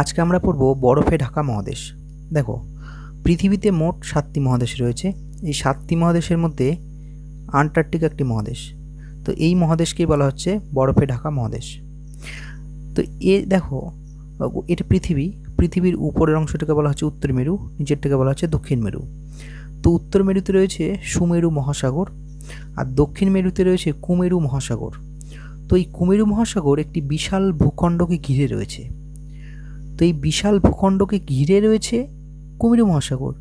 আজকে আমরা পড়ব বরফে ঢাকা মহাদেশ। দেখো, পৃথিবীতে মোট 7টি মহাদেশ রয়েছে। এই 7টি মহাদেশের মধ্যে আন্টার্কটিকা একটি মহাদেশ। তো এই মহাদেশকেই বলা হচ্ছে বরফে ঢাকা মহাদেশ। তো দেখো, এটা পৃথিবীর উপরের অংশটাকে বলা হচ্ছে উত্তর মেরু, নিচেরটাকে বলা হচ্ছে দক্ষিণ মেরু। তো উত্তর মেরুতে রয়েছে সুমেরু মহাসাগর আর দক্ষিণ মেরুতে রয়েছে কুমেরু মহাসাগর। তো এই কুমেরু মহাসাগর একটি বিশাল ভূখণ্ডকে ঘিরে রয়েছে। তো এই বিশাল ভূখণ্ডকে ঘিরে রয়েছে কুমেরু মহাসাগর,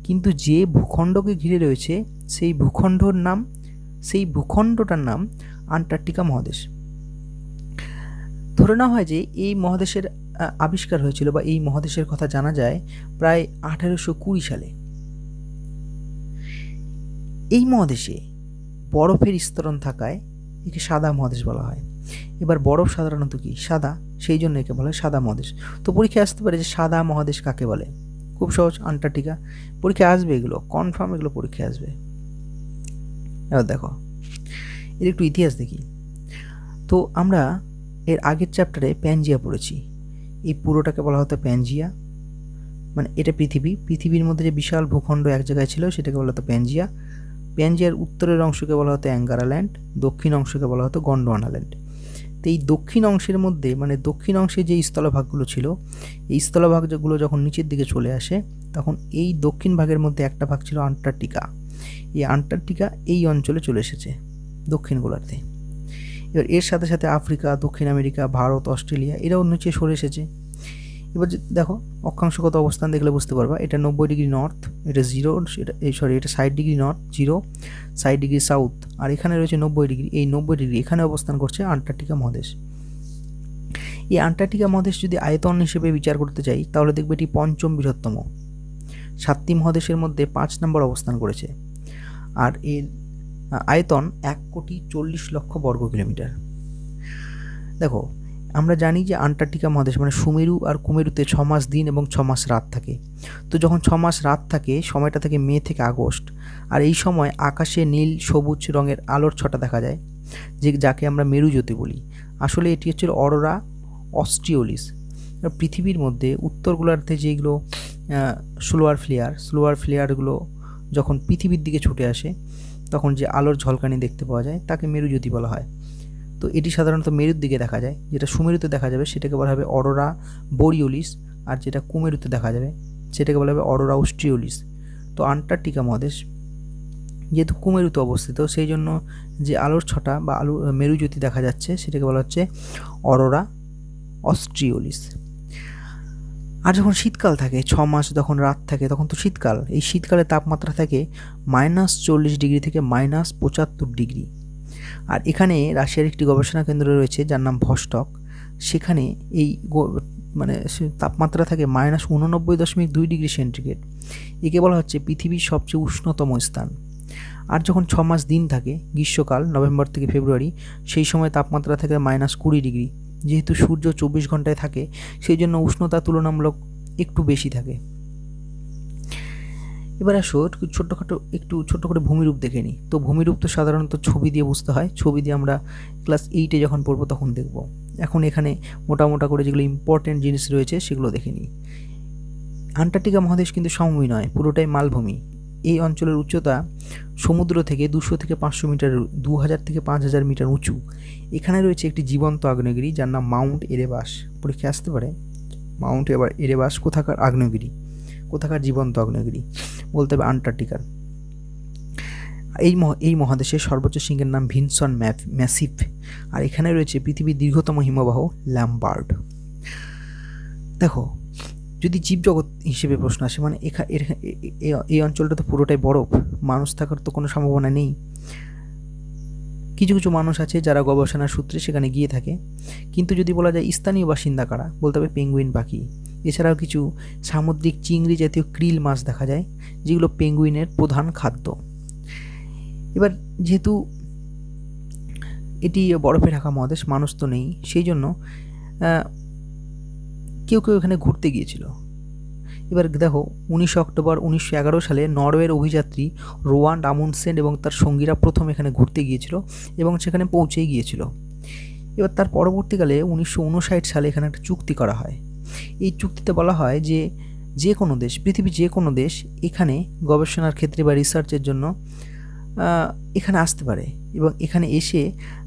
কিন্তু যে ভূখণ্ডকে ঘিরে রয়েছে সেই ভূখণ্ডটার নাম আন্টার্কটিকা মহাদেশ। ধরে নেওয়া হয় যে এই মহাদেশের আবিষ্কার হয়েছিল বা এই মহাদেশের কথা জানা যায় প্রায় 1820 সালে। এই মহাদেশে বরফের স্তরণ থাকায় একে সাদা মহাদেশ বলা হয়। এবার বরফ সাধারণত কি সাদা, সেই জন্য একে বলা হয় সাদা মহাদেশ। তো পরীক্ষায় আসতে পারে যে সাদা মহাদেশ কাকে বলে। খুব সহজ, আন্টার্কটিকা। পরীক্ষায় আসবে, এগুলো কনফার্ম, এগুলো পরীক্ষায় আসবে। এবার দেখো, এর একটু ইতিহাস দেখি। তো আমরা এর আগের চ্যাপ্টারে প্যানজিয়া পড়েছি। এই পুরোটাকে বলা হতো প্যানজিয়া, মানে এটা পৃথিবীর মধ্যে যে বিশাল ভূখণ্ড এক জায়গায় ছিল সেটাকে বলা হতো প্যানজিয়া। প্যানজিয়ার উত্তরের অংশকে বলা হতো অ্যাঙ্গারাল্যান্ড, দক্ষিণ অংশকে বলা হতো গন্ডোয়ানাল্যান্ড। তো এই দক্ষিণ অংশের মধ্যে, মানে দক্ষিণ অংশে যে স্থলভাগগুলো ছিল, এই স্থলভাগগুলো যখন নিচের দিকে চলে আসে তখন এই দক্ষিণ ভাগের মধ্যে একটা ভাগ ছিল আন্টার্কটিকা। এই আন্টার্কটিকা এই অঞ্চলে চলে এসেছে দক্ষিণ গোলার্ধে। এবার এর সাথে সাথে আফ্রিকা, দক্ষিণ আমেরিকা, ভারত, অস্ট্রেলিয়া এরাও নিচে সরে এসেছে। এবার দেখো, অক্ষাংশগত অবস্থান দেখলে বুঝতে পারবা এটা 90 ডিগ্রি নর্থ, এটা 0, এটা 60 ডিগ্রি নর্থ 0, 60 ডিগ্রি সাউথ, আর এখানে রয়েছে 90 ডিগ্রি। এই 90 ডিগ্রি এখানে অবস্থান করছে আন্টার্কটিকা মহাদেশ। এই আন্টার্কটিকা মহাদেশ যদি আয়তন হিসেবে বিচার করতে চাই তাহলে দেখবে এটি পঞ্চম বৃহত্তম। 7টি মহাদেশের মধ্যে 5 নম্বর অবস্থান করেছে, আর এর আয়তন 1,40,00,000 বর্গ কিলোমিটার। দেখো, আমরা জানি যে আন্টার্কটিকা মহাদেশ মানে সুমেরু আর কুমেরুতে 6 মাস দিন এবং 6 মাস রাত থাকে। তো যখন 6 মাস রাত থাকে, সময়টা থাকে মে থেকে আগস্ট, আর এই সময় আকাশে নীল সবুজ রঙের আলোর ছটা দেখা যায়, যাকে আমরা মেরুজ্যোতি বলি। আসলে এটি হচ্ছে অরোরা অস্ট্রিওলিস। পৃথিবীর মধ্যে উত্তর গোলার্ধে যেগুলো স্লোয়ার ফ্লেয়ারগুলো যখন পৃথিবীর দিকে ছুটে আসে তখন যে আলোর ঝলকানি দেখতে পাওয়া যায় তাকে মেরুজ্যোতি বলা হয়। তো এটি সাধারণত মেরুর দিকে দেখা যায়। যেটা সুমেরুতে দেখা যাবে সেটাকে বলা হবে অরোরা বোরিওলিস, আর যেটা কুমেরুতে দেখা যাবে সেটাকে বলা হবে অরোরা অস্ট্রিওলিস। তো আন্টার্কটিকা মহাদেশ যেহেতু কুমেরুতে অবস্থিত, সেই জন্য যে আলোর ছটা বা মেরুজ্যোতি দেখা যাচ্ছে সেটাকে বলা হচ্ছে অরোরা অস্ট্রিওলিস। আর যখন শীতকাল থাকে, 6 মাস যখন রাত থাকে তখন তো শীতকাল। এই শীতকালে তাপমাত্রা থাকে -40 ডিগ্রি থেকে -75 ডিগ্রি। আর এখানে রাশিয়ার একটি গবেষণা কেন্দ্র রয়েছে যার নাম ভস্টক। সেখানে এই মানে তাপমাত্রা থাকে -89.2 ডিগ্রি সেন্টিগ্রেড। একে বলা হচ্ছে পৃথিবীর সবচেয়ে উষ্ণতম স্থান। আর যখন 6 মাস দিন থাকে, গ্রীষ্মকাল নভেম্বর থেকে ফেব্রুয়ারি, সেই সময় তাপমাত্রা থাকে -20 ডিগ্রি। যেহেতু সূর্য 24 ঘন্টায় থাকে সেই জন্য উষ্ণতা তুলনামূলক একটু বেশি থাকে। এবার আসো একটু ছোট্ট করে ভূমিরূপ দেখে নিই। তো ভূমিরূপ তো সাধারণত ছবি দিয়ে বুঝতে হয়। ছবি দিয়ে আমরা ক্লাস 8-এ যখন পড়বো তখন দেখব। এখন এখানে মোটা করে যেগুলো ইম্পর্টেন্ট জিনিস রয়েছে সেগুলো দেখে নিই। আন্টার্কটিকা মহাদেশ কিন্তু সমভূমি নয়, পুরোটাই মালভূমি। এই অঞ্চলের উচ্চতা সমুদ্র থেকে 200 থেকে 500 মিটার, 2000 থেকে 5000 মিটার উঁচু। এখানে রয়েছে একটি জীবন্ত আগ্নেয়গিরি যার নাম মাউন্ট এরেবাস। পরীক্ষায় আসতে পারে মাউন্ট এরেবাস কোথাকার আগ্নেয়গিরি, কোথাকার জীবন্ত আগ্নেয়গিরি, বলতে হবে আন্টার্কটিকার। এই মহাদেশের সর্বোচ্চ শৃঙ্গের নাম ভিনসন ম্যাসিভ। আর এখানে রয়েছে পৃথিবীর দীর্ঘতম হিমবাহ ল্যাম্বার্ড। দেখো, যদি জীবজগৎ হিসেবে প্রশ্ন আসে, মানে এই অঞ্চলটা তো পুরোটাই বরফ, মানুষ থাকার তো কোনো সম্ভাবনা নেই। কিছু কিছু মানুষ আছে যারা গবেষণার সূত্রে সেখানে গিয়ে থাকে, কিন্তু যদি বলা যায় স্থানীয় বাসিন্দা কারা, বলতে হবে পেঙ্গুইন পাখি। এছাড়াও কিছু সামুদ্রিক চিংড়ি জাতীয় ক্রিল মাছ দেখা যায় যেগুলো পেঙ্গুইনের প্রধান খাদ্য। এবার যেহেতু এটি বরফে ঢাকা মহাদেশ, মানুষ তো নেই, সেই জন্য কেউ এখানে ঘুরতে গিয়েছিল। এবার দেখো, 19 অক্টোবর 1911 সালে নরওয়ের অভিযাত্রী রোয়ান্ড আমুন্ডসেন এবং তার সঙ্গীরা প্রথম এখানে ঘুরতে গিয়েছিল এবং সেখানে পৌঁছেই গিয়েছিল। এবার তার পরবর্তীকালে 1959 সালে এখানে একটা চুক্তি করা হয়। এই চুক্তিতে বলা হয় যে যে কোনো দেশ, পৃথিবীর যে কোনো দেশ এখানে গবেষণার ক্ষেত্রে বা রিসার্চের জন্য এখানে আসতে পারে এবং এখানে এসে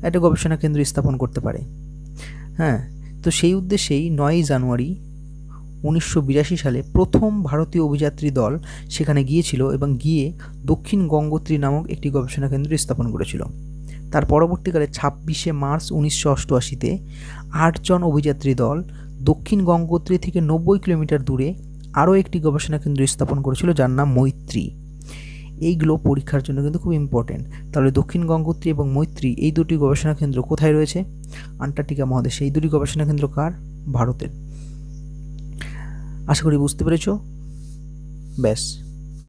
একটা গবেষণা কেন্দ্র স্থাপন করতে পারে। হ্যাঁ, তো সেই উদ্দেশ্যেই 9ই জানুয়ারি 1982 সালে প্রথম ভারতীয় অভিযাত্রী দল সেখানে গিয়েছিল এবং গিয়ে দক্ষিণ গঙ্গোত্রী নামক একটি গবেষণা কেন্দ্র স্থাপন করেছিল। তার পরবর্তীকালে 26শে মার্চ 1988-তে 8 জন অভিযাত্রী দল দক্ষিণ গঙ্গোত্রী থেকে 90 কিলোমিটার দূরে আরও একটি গবেষণা কেন্দ্র স্থাপন করেছিল যার নাম মৈত্রী। এইগুলো পরীক্ষার জন্য কিন্তু খুব ইম্পর্টেন্ট। তাহলে দক্ষিণ গঙ্গোত্রী এবং মৈত্রী এই দুটি গবেষণা কেন্দ্র কোথায় রয়েছে? আন্টার্কটিকা মহাদেশে। এই দুটি গবেষণা কেন্দ্র কার? ভারতের। আশা করি বুঝতে পেরেছো। ব্যাস।